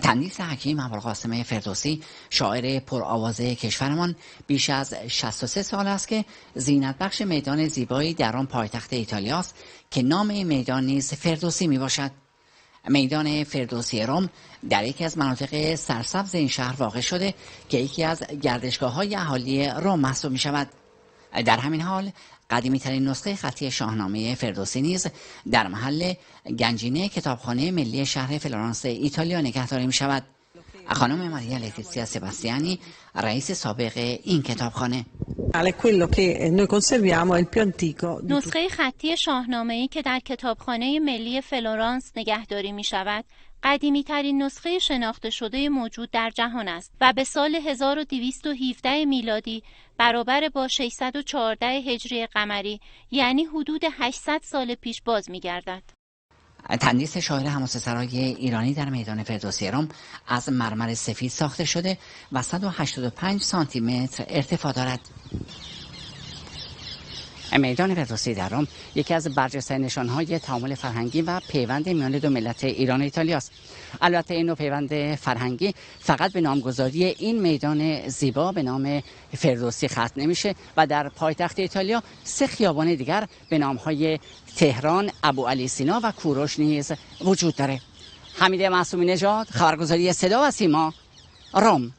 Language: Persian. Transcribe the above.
تندیس حکیم ابوالقاسم فردوسی شاعر پرآوازه کشورمان بیش از 63 سال است که زینت بخش میدان زیبایی در آن پایتخت ایتالیاست که نام این میدان نیز فردوسی می باشد. میدان فردوسی روم در یکی از مناطق سرسبز این شهر واقع شده که یکی از گردشگاه‌های اهالی روم محسوب می شود. در همین حال قدیمی ترین نسخه خطی شاهنامه فردوسی نیز در محل گنجینه کتابخانه ملی شهر فلورانس ایتالیا نگهداری می شود. خانم ماریا لتیسیا سباستیانی رئیس سابق این کتابخانه: نسخه خطی شاهنامه‌ای که در کتابخانه ملی فلورانس نگهداری می شود قدیمی ترین نسخه شناخته شده موجود در جهان است و به سال 1217 میلادی برابر با 614 هجری قمری یعنی حدود 800 سال پیش باز می گردد. تندیس شاهر حماسه سرای ایرانی در میدان فردوسی روم از مرمر سفید ساخته شده و 185 سانتی متر ارتفاع دارد. میدان فردوسی در روم یکی از برجسته نشانهای تعامل فرهنگی و پیوند میان دو ملت ایران و ایتالیا است. البته این نوع پیوند فرهنگی فقط به نامگذاری این میدان زیبا به نام فردوسی ختم نمیشه و در پایتخت ایتالیا 3 خیابان دیگر به نامهای تهران، ابوعلی سینا و کوروش نیز وجود داره. حمید معصومی نژاد، خبرگزاری صدا و سیما، روم.